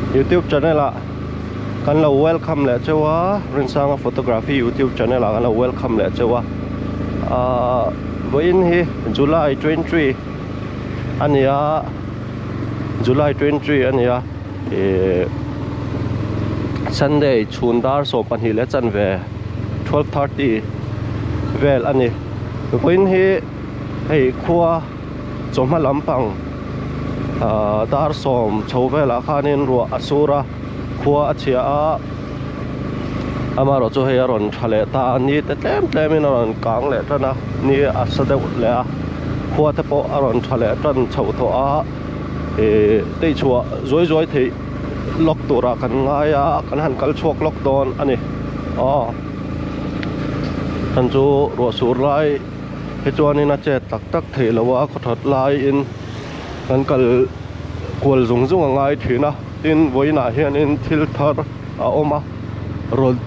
YouTube channel là kan lo welcome le chewa rinsang photography YouTube channel la kan lo welcome le chewa voin hi July 23 ania July 23 ania Sunday chundar so pan hi le chan ve 12:30 vel ani voin hi hei khua choma lampang dar som chhovela khanin ro asura khua achia amaro chu hei aron thale ta ni te tlem in aron kang le tana ni asade le a khua te po aron thale tan chho tho a te chua zoi thei lok tura kan ngaya kan han kal chuak lok don ani kan chu ro sur lai he chuanin a che tak thei lawa kho thot lai in kan kal kual zung ngai thina tin voina hian in thil thar a oma ron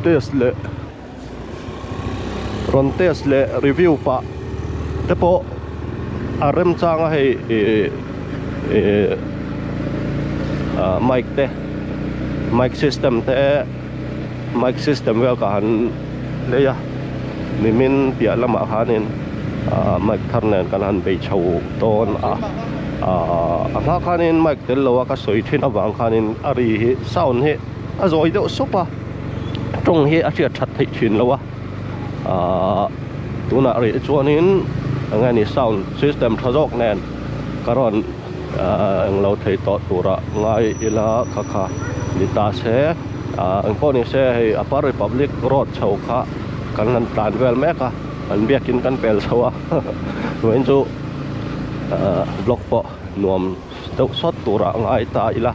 test le review pa te po arem changa hei mic system wel ka han leya nimin pia lama hanin mic tharnen kan han be chho ton ha khanin mic tel lowa ka soi thin awang khanin ari hi sound hi a zoi deuh sopa tong hi a thia that thei thin lowa tuna ri chuanin angani sound system thazok nen karon anglo thei to tura ngai ila kha ni ta se angko ni se hei Upper Republic Road chho kha kan han tan vel meka an biakin kan pel chawa wen chu block po nuam deuh sot tura ngai ta ila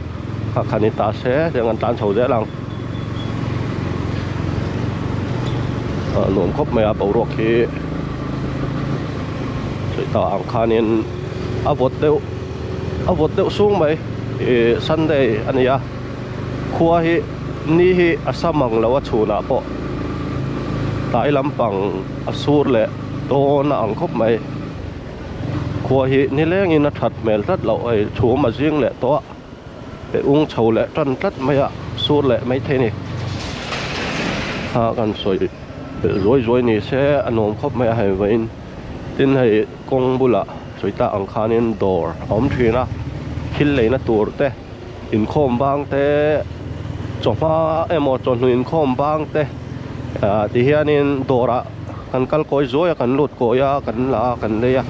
kha khani ta se dengan tan chho je lang nuam khop maya pawrok hi ta ang khanin avot deuh sung mai Sunday ania khua hi ni hi asamang lawa chuna po tai lampang asur le don ang khop mai khua hi ni leng in a that mel tat lo ai chu ma jing le to te ung chho le tan tat maya sur le mai the ni ha kan soi roi ni se anom khop mai hai vein tin hai kong bula choita ang khanin dor om thina khil leina tur te in khom bang te choma emo chon in khom bang te ti hianin dora kan kal koi zoya kan lut koya kan la kan leya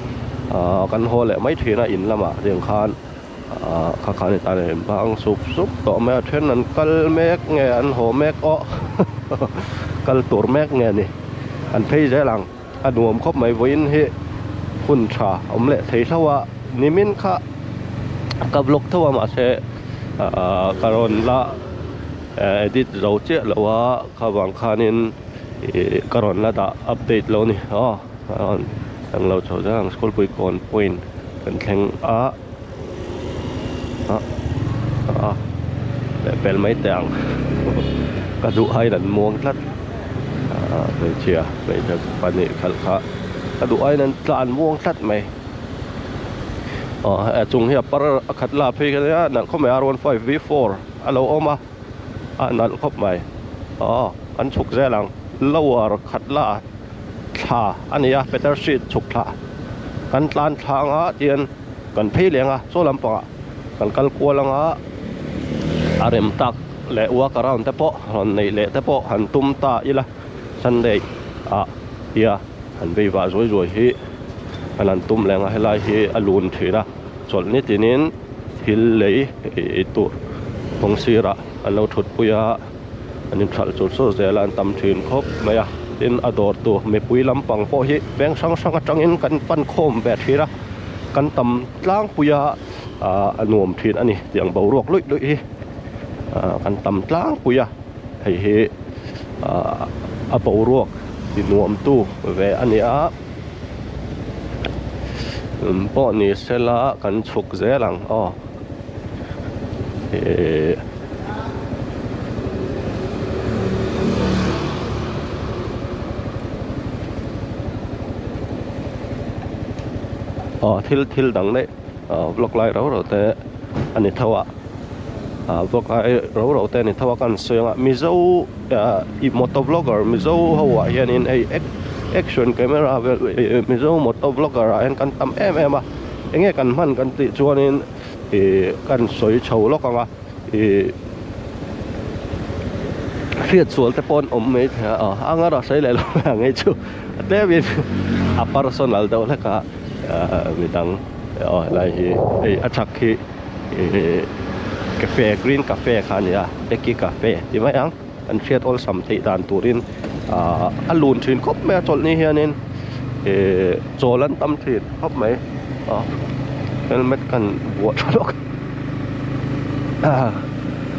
kan hole mai thina in lama riang khan khan ta ne bang sup to me then an kal mek nge an ho mek o kal tur mek nge ni an phei je lang anuam khop mai voin hi hun tha omle thei thawa nimin kha kablok thawa ma se karon la edit zo che lawa khawang khanin karon la da update lo ni ang lo cho jang school pui kon point kan theng le pel mai tang ka du hai dan muang tlat le chia le ta pani khal kha ka du ai nan tlan muang tlat mai chung hi par khat la phe ka ya nan khom ar 15 v4 alo oma nan khop mai an chuk je lang lower khat la tha ania better sheet chuk tha kan tlan thanga tian kan phei lenga so lampanga kan kal kualanga arem tak le walk around te po hon nei le te po han tum ta ila Sunday ya han be wa zoi hi anan tum lenga helai hi alun thira chol ni tinin hil lei tu pongsira alo thut puya anin thal chul so zelan tam thin khop maya tin ador tu me pui lampang po hi beng sang atangin kan pan khom be thira kan tam tlang puya anuam thin ani tiang borok lui hi kan tam tlang puya hei he a borok ti nuam tu ve ania po ni sela kan chuk zelang thil dang đấy block lại rồi te ani thawa vlog ai ro te ni thawa kan soyanga mizo motovlogger mizo hawa hianin ei action camera mizo motovlogger an kan tam em a enge kan man kan ti chuanin kan soi chho lokanga riết xuống tới pon mấy anh ở đó xây lại lo ngay chú, thế vì personal đâu là cả người ta lại attack khi cafe green cafe khán ya, Becky cafe, thì mấy anh riết all something đàn turin anh luôn chuyên cốc mấy chỗ này hiện nên chỗ lăn tâm thịt cốc mấy helmet kan buat lok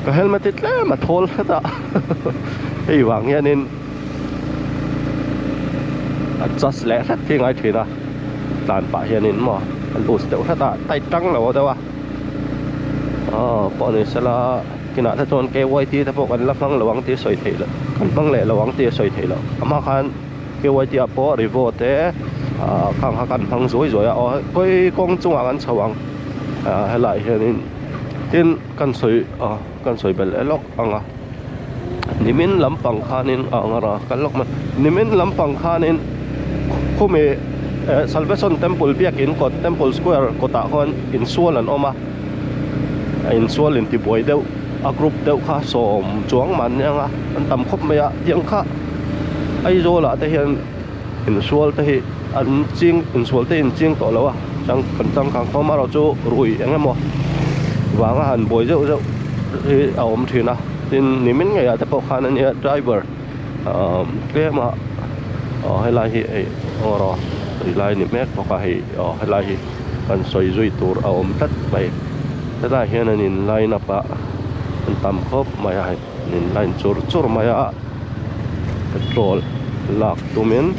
cái helmet itu lah mathol kata hei wangnya nên adjust lẽ rất thì ngay thì là đàn bà hiện nên mà lùs đều rất là tay trắng là đâu à bọn này sẽ là cái nàoถ้า cái quay thìถ้า bọn anh lắp phăng là vắng thì soi thị là còn phăng lẽ là vắng thì soi thị là mà khan cái quay thì à bỏ river thế khang hakan phăng rồi à cái công trung anh sầu vắng hay lại hiện nên tin kan soi bel elok anga nimin lampang khanin angara kalok man nimin lampang khanin khume Salvation Temple biak in kot Temple Square kota kon in sualan oma in sualin ti boy deu a group deu kha som chuang man anga an tam khop meya yang kha ai zo la te hian in sual te hi an ching in sual te in ching to lawa chang kan chang khang khoma ro chu rui engemo wanga han boy deu deu om thì na tin nimin ngày ta po khan ani driver ke ma hay là hi oro ri lai ni mek po ka hi hay là hi kan soi zui tur om tat bai ta da hian anin line up a an tam khop mai hai nin line chur chur mai a petrol lak tumin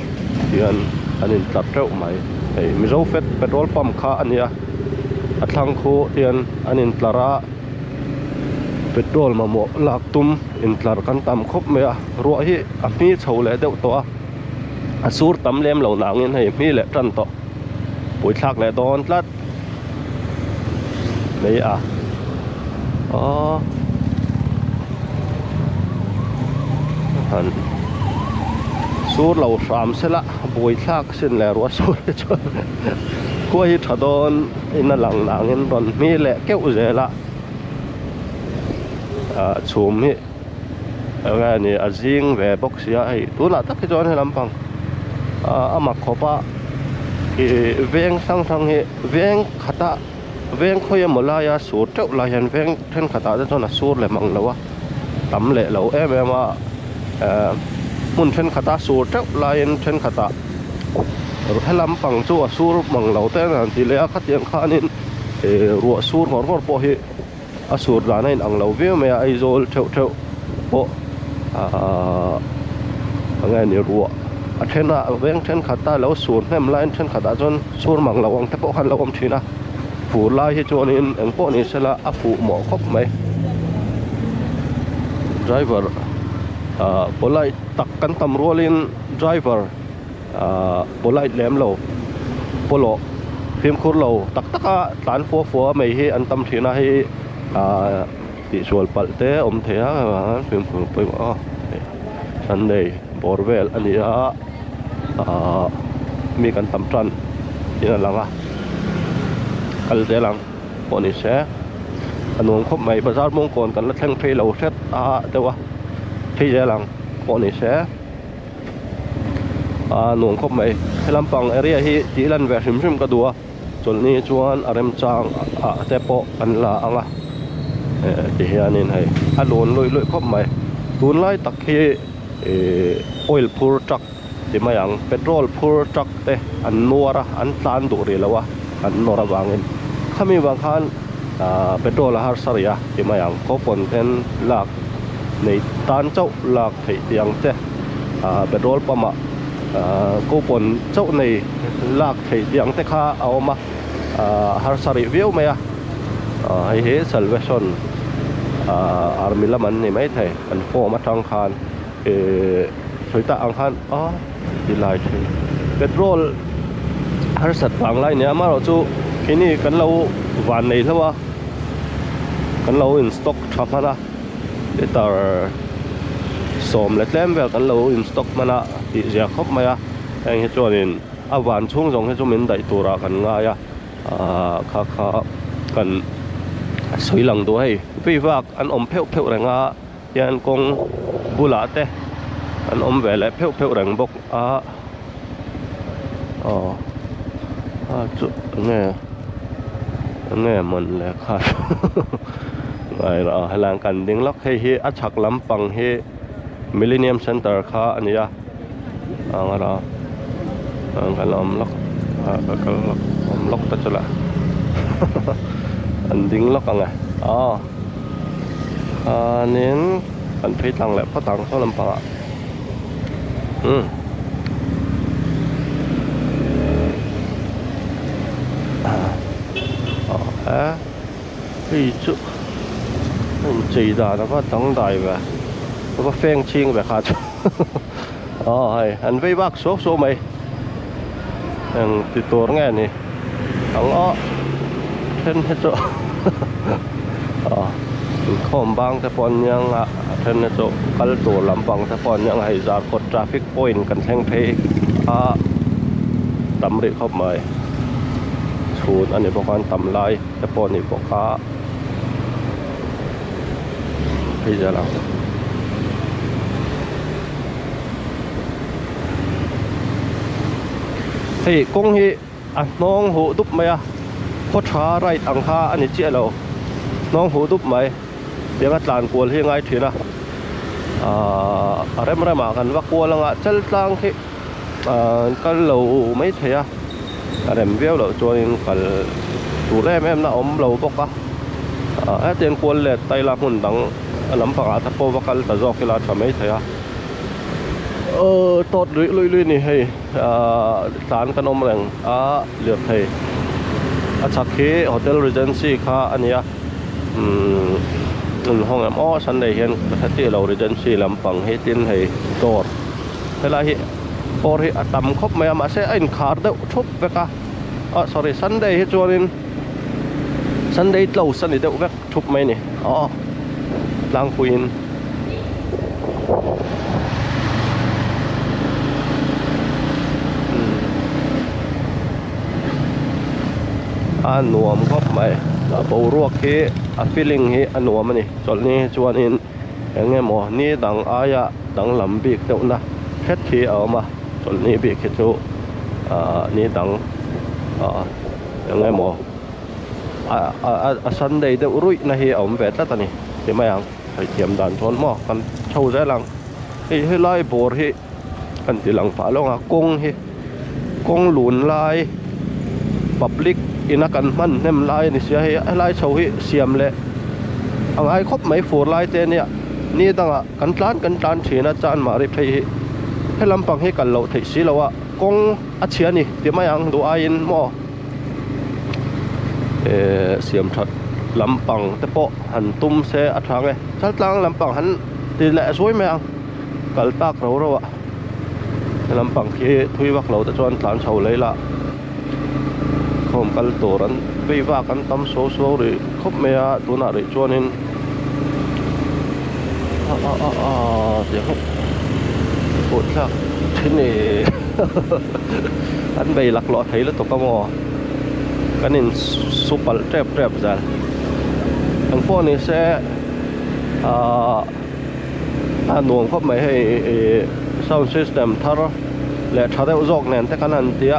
hian anin tap treu mai ei mi zo fet petrol pump kha ania athlang khu hian anin tlara petrol mà mo lak tum in tlar kan tam khop me a ro hi a mi chho le deuh to a sur tam lem lo nang in hei mi le tran to pui thak le don tlat mei a han sur lo ram sela pui thak sin le ro sur chu ko hi thadon in lang nang in ron mi le keu zela chùm hi cái này riêng về box ya hay tôi là tất cái chỗ này làm bằng mà khó ba thì ven sang sang hi ven khata ven khơi một la ya sốt trâu la hiện ven trên khata đó là sốt lại măng lâu á tắm lệ lâu em muốn trên khata sốt trâu la hiện trên khata rồi hay làm bằng chỗ sốt măng lâu thế là thì lẽ khát tiếng khá nên ruộng sốt ngọt ngọt bỏ hi asur la này ang lâu view mày ai zol trâu bộ ngay nhiều ruộng trên là ven trên khata lâu sốt hem line trên khata chọn sốt măng lâu ang thế bộ khăn lâu om china phụ lai hi chọn in ang bộ này sẽ là áp phụ mỏ khóc mày driver bộ lại tắc căn tầm rolling driver bộ lại lém lâu bộ lộ phim khur lâu tắc á tán phua mày hi an tâm china hi bị sual pal te thế á phim khur pui Sunday borvel ani mi kan tam tran ina langa kal te lang poni se anong khop mai bazar mong kon kan la thleng phei lo set dewa thei je lang poni se nong khop mai helampang area hi ti lan ve hrim ka dua chulni chuan arem chang te po kan la anga ti hianin hai alon loi khop mai tun lai tak hi oil pur truck ti mayang petrol pur truck te an nuara an tlan du ri lawa an nora wangin khami wang khan petrol har saria ti mayang ko pon ten lak nei tan chau lak thei tiang te petrol pama ko pon chau nei lak thei tiang te kha awma har sari view maya hai he Salvation army laman ni mai thai an form atang khan soi ta ang khan di lai thei petrol har sat wang lai ne ama ro chu kini kan lo van nei lawa kan lo in stock thap mana tar som le tlem vel kan lo in stock mana ti zia khop maya ang he chuanin awan chung jong he chu min dai tura kan nga ya kha kan soi lang do hei vi vak an om pheu pheu renga yan kong bula te an om vele pheu pheu reng bok chu nghe mình là khác ngày đó hàng cần đinh lắc hay hi achak lắm bằng hi Millennium Center khá anh ya ngày đó cái làm lắc ta cho là anh đinh lắc anh nên anh thấy tăng lại phát tăng số lắm bằng thì chú chỉ là nó có tổng đại và nó có phèn chiên về khác hay anh vây bác số mày anh thì tôi nghe nè thằng ó thân hết chỗ không bang thế còn những thân hết chỗ cái tổ làm bằng thế còn những hay ra cột traffic point cần thanh thế tầm đi không màyอันนี้พวกกันทำลายแต่พอนี่พวกค้าพิจารณาเฮ้ยกงฮีน้องหูดุบไหมพอช้าไรตังค่าอันนี้เจ้าเราน้องหูดุบไหมเดี๋ยวก็ตานกวนที่ไงทีนะอะไรไม่ได้มากันว่ากวนละงะเจ้าตังที่ก็เราไม่ใช่em biết là cho nên phải tủ em là ốm lâu bốc á tiền quân lệ tay là hồn đắng lắm phải thắp po vác là do cái là chả mấy thấy tốt lưỡi này hay tán cái ông rằng liệt thầy chắc khi hotel Regency khá anh ya hôm em Sunday hiện cái tiệm lầu Regency làm bằng hết tiền hay tốt hay là hiện or hi atam khop maya ma se in khar deuh thup veka sorry Sunday hi chuanin Sunday tlo Sunday deuh vek thup mai ni lang puin nuam khop mai bo ruak hi feeling hi nuam ani cholni chuanin enge mo ni dang aya dang lambik deuh na hết khi ở mà chọn ní bị cái chỗ ní đắng ngày mò Sunday đâu rủi này ông về tất này thì mấy anh phải kiểm đàn thôn mò cần châu ra lăng thì hơi lai bồi thì cần thì lăng phải lo công lùn lai public ina cần man nem lai này sẽ lai châu hi xiêm lệ anh ai khóc mấy phút lai tên nè ní đắng cần tán chỉ nó chán mà đi thấyให้ลำปังให้กันเราถี่สิเราอะกงอัจฉริยะนี่เดี๋ยวไม่ยังดูอายินหม้อเสียมชัดลำปังแต่ปะหันตุ้มเสะอัฐางไงชัดล่างลำปังหันตีแหละสวยไหมยังกัลตากเราอะลำปังที่ทุยวักเราแต่จวนฐานเฉาเลยละเขากัลตัวนั้นไปว่ากันตำโซ่หรือคบเมียตัวน่ะหรือจวนนี้เดี๋ยวปวดสักที่นี่อันไปหลักหลอดไทยแล้วตกกระมอกันนี่สุปเตรบจ้ะทั้งพวกนี้เสียหน่วงเข้าไปให้ sound system ทาร์และชาได้อุจอกเนี่ยแต่กันนั่นเดีย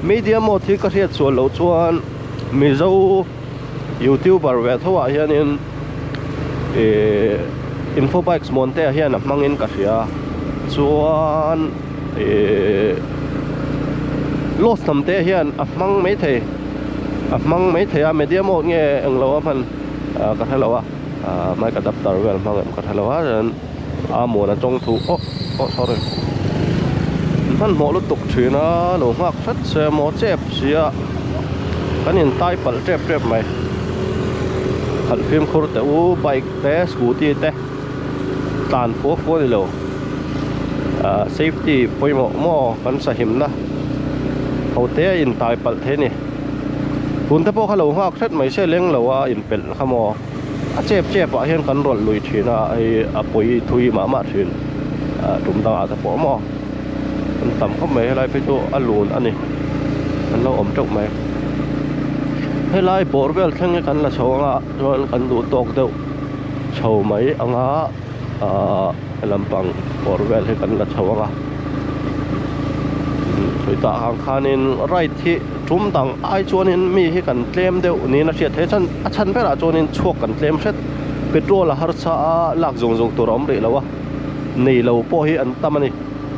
มีเดียหมดที่ก็เทียบส่วนเราชวนมีเจ้า YouTuber เวทว่าเฮียนี่Infobikes มอนเตอร์เฮียนับมังอินก็เสียส่วนโลสทำเตะเฮียนมังไม่เทไม่เดียโมดเงี้ยเราว่ามันกระทะเราว่าไม่กระดับตาเรื่องมังกระทะเราว่าเรื่องหมดนะจงถูกsorry มันหมดลุตกถือนะหนูหักชัดเสียหมดเจ็บเสียกันยินใต้ปัดเจ็บไหมขัดฟิล์มคูร์แต่ไบค์เตะสกูตี้เตะตานฟัวเลย safety ไปหม้อกันสะหิมนะเขาเตะอินตายปัดเทนี่คุณถ้าพวกเขาหักชัดไม่ใช่เลี้ยงเราว่าอินเป็ดขโมย chep a hian kan rol lui thina ai apoi thui ma thin tum da ta po mo an tam khop mai lai pe to alun ani an lo om tok mai helai borvel thang kan la chawanga ron kan du tok deuh chho mai anga lampang borvel he kan la chawanga ta hang khanin right hi tum dang ai chuanin mi hi kan tlem deuh ni na hriat he chan pera chuanin chuak kan tlem hret petrol har cha lak zong tur om ri lawa nei lo po hi an tamani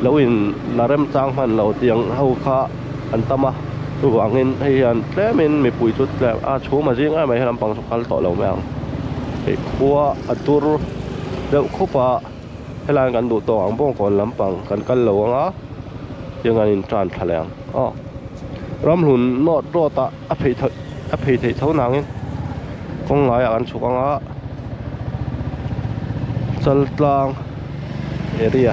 loin larem chang man lo tiang ho kha an tama ruangin hei an tlemin mi pui chu tle a chhuma jing a mai lampang sukal to lo mang e khua atur deuh khopa helan kan du to ang bong kon lampang kan kal lo angaยังงานอินทรานทะเลงอ๋อรำหุ่นนอดรอตาอภัยเท่านังอินคงไงอันสุกังอ่ะจัลตางเอเรีย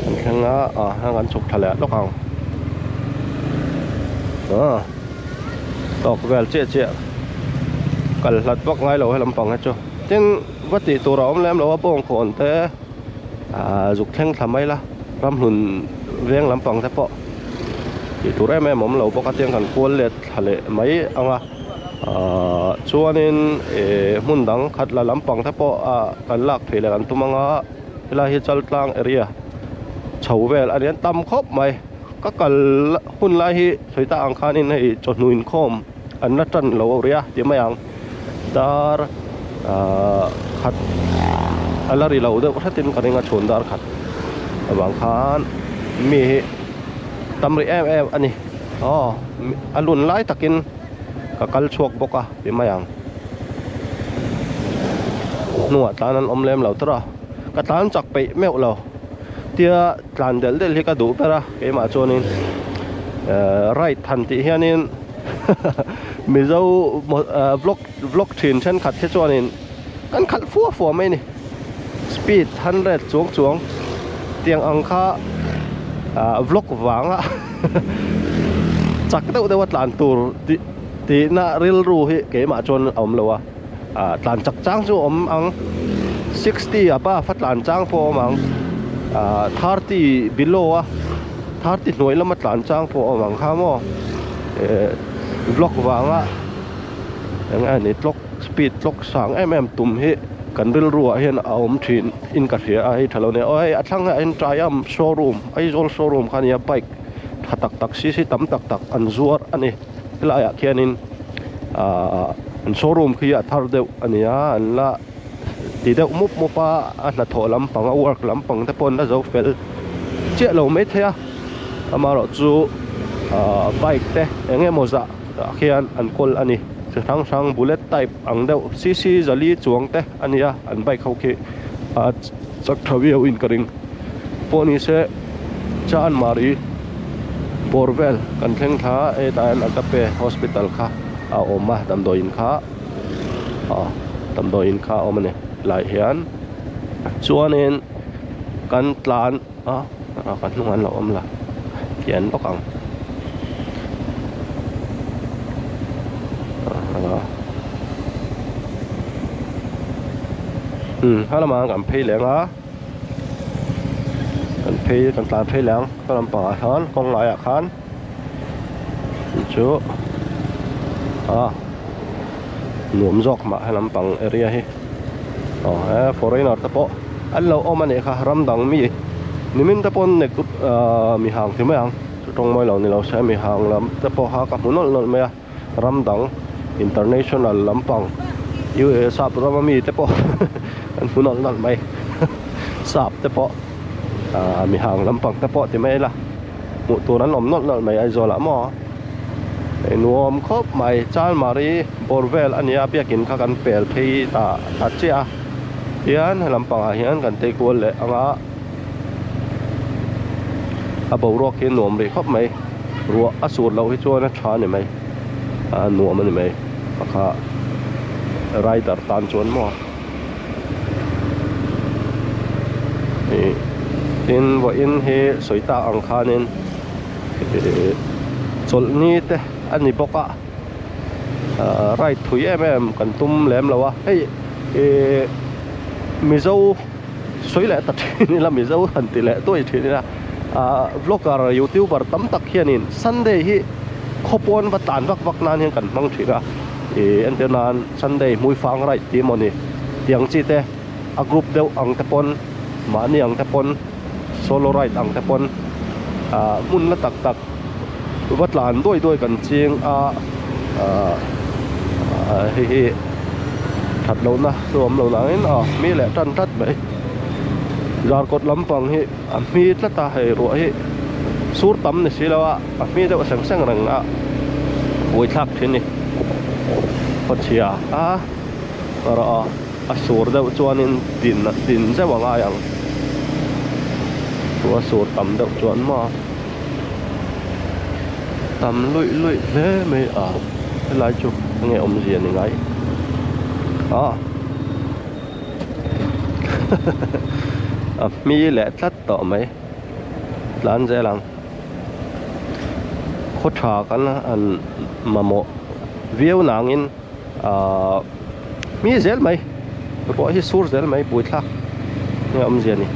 อันแข็งอ่ะให้กันสุกทะเลลูกอังตอกแวลเจ๊กันหลัดวักไงเราให้ลำปังให้จ้ะจึงวัตถุตัวเราแหลมเราว่าป้องคนแต่จุกแข็งทำไมล่ะรำหุ่นเวียงลำปังแต่ปะที่ตัวแรกแม่ผมเราปกติกันควรเล็ดทะเลไม่เอาชวนนินหุ่นดังขัดละลำปังแต่ปะกันลักเพลกันตัวมังเวลาที่จัลตังเอเรียชาวเวลอันนี้ตำครบไหมก็กันหุ่นลายที่สวยตาอังคานินให้จดหนุนคอมอันนั้นจันเราเรียที่ไม่ยังดาร์ขัดอะไรเราเดี๋ยวถ้าตินกันงาชนดาร์ขัดบางครั้งมีตำริแอมอันนี้อรุณไล่ตะกินกับกัลชวกบกะเป็นมาอย่างหนวดตานั้นอมเล็มเหล่าตระกระตานจักไปแมวเราเตียตานเดลที่กระดูไปละเกมาโจนินไรทันทีเฮียนินมีเจ้าบล็อกถิ่นฉันขัดแค่โจนินกันขัดฟัวไม่นี่สปีด100จวงเตียงอังคาบล็อกวางอ่ะจักเต้าได้ว่าตานตูตีน่าเรียลรู้เหเก๋มาจนอมเลยวะตานจักจ้างจูอมอัง60อ่ะป้าฟัดตานจ้างพอมัง30 below อ่ะ30หน่วยแล้วมาตานจ้างพอมังข้ามบล็อกวางอ่ะอย่างงี้นี่ล็อกสปีดล็อกสั่งตุ่มเหกันเรียลรู้เห็นเอาอมทีนอินกัดเสียไอ้ทะเลเนี่ยไอ้ทั้งไอ้ทรายอัมโชว์รูมไอ้โซลโชว์รูมคันนี้ไปตักซีตั้มตักอันซัวอันนี้เวลาอยากเขียนินอันโชว์รูมคืออยากทาร์เดวอันนี้อันละตีเดวมุปะอันละถอลำปังเอาเวิร์กลำปังแต่ปนแล้วจะเฟลเจ้าเราไม่เท่ามาเราจูไปเตะอย่างเงี้ยโมซาเขียนอันกอลอันนี้ทั้งบุลเลตไทป์อังเดวซีจะลีจวงเตะอันนี้อันไปเขาเกี่ยจักทวีเอาอินกริงพวกนี้เสจานมารีบอร์เวลกันเพ่งท้าตายนักเปย์ฮอสพิทอลค่ะเอาออกมาตำโดยอินค่ะตำโดยอินค่ะเอามาเนี่ยหลายเฮียนชวนเองกันตลานกันนุ่งอันเราอมละเขียนตกังถ้าเรามากันเพลแรงกันเพลกันตาเพลแรงก็ลำป่าทานกองไหลอาคารชูหนุ่มจอกมาให้ลำปังเอเรียให้ฟอร์เรนเนอร์ตะโปอันเราเอามาเนี่ยค่ะรำดังมีนิมิตตะปนเนี่ยมีหางถึงไหมหางตรงไม่เราเนี่ยเราใช้มีหางลำตะโปหากับหุ่นนนท์ไหมรำดัง international ลำปังอยู่สับเรามีตะโปอันหุ่นนท์ไหมสับตะโปมีหางลำปังตะโปที่ไม่ละหมูตัวนั้นอมนนท์ไหมไอโซละหม้อหนุ่มครบใหม่จานมารีบอร์เวลอันนี้เปียกินข้ากันเปลพีตัดเจ้าเฮียนลำปังเฮียนกันเตกวนเลยบอร์รอกเห็นหนุ่มเลยครบไหมรัวอสูรเราให้ช่วยนะช้าเนี่ยไหมหนุ่มมันไหมข้าไรดัดตันชวนหม้ออินว่าอินเฮสวยตาอังคานินจนนี้เตอันนี้บอก ไรถุยกันตุ้มแหลมแล้ววะเฮ้ยมีเจ้าสวยแหละตัดนี่ละมีเจ้าหันติแหละตัวอีกทีนี่ละบล็อกเกอร์ยูทูบเบอร์ตั้มตักเขียนินซันเดย์ที่ขบวนวัดตานวักนานยังกันมั่งทีละอันเดียนานซันเดย์มวยฟังไรทีมันนี่ยังจีเตะกรุ๊ปเดียวอังตะปนมานี่อังตะปนโซโล่ไรอังตะปนมุนละตักวัดหลานด้วยกันจริงเฮ้ถัดเรานะรวมเราหลังนี้มีแหละทัดไหมยอดกดล้ำฟังฮิมีละตาให้รัวฮิสูดตั้มนี่สิแล้วมีแต่ว่าแสงหนังบุยทักที่นี่พอเชียรอสูดเดี๋ยวจวนดินใช่ว่าไงอย่างตัวสูดตั้มเดี๋ยวจวนมาตั้มลุยเลยไม่หลายจุดไงอมเสียนยังไงมีแหละทัดต่อไหมร้านเจรังโคตรกันนะอันมาโมวิวนางอินมีเซลไหมเพราะที่สูดเซลไหมปุยทักเนี่ยอมเสียนี่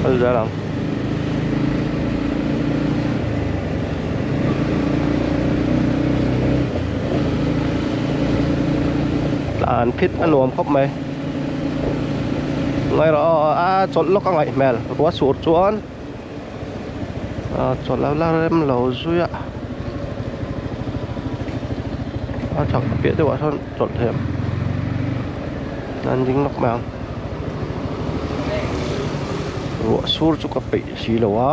อันเจรังอันพิษอันรวมครบไหมไงเราจดล็อกอะไรแมลรัวสูดจวนจดแล้วเริ่มเราช่วยถักเปียด้วยว่าท่านจดเทมนั่นยิงล็อกแมงรัวสูดจุกปีสีเหลวะ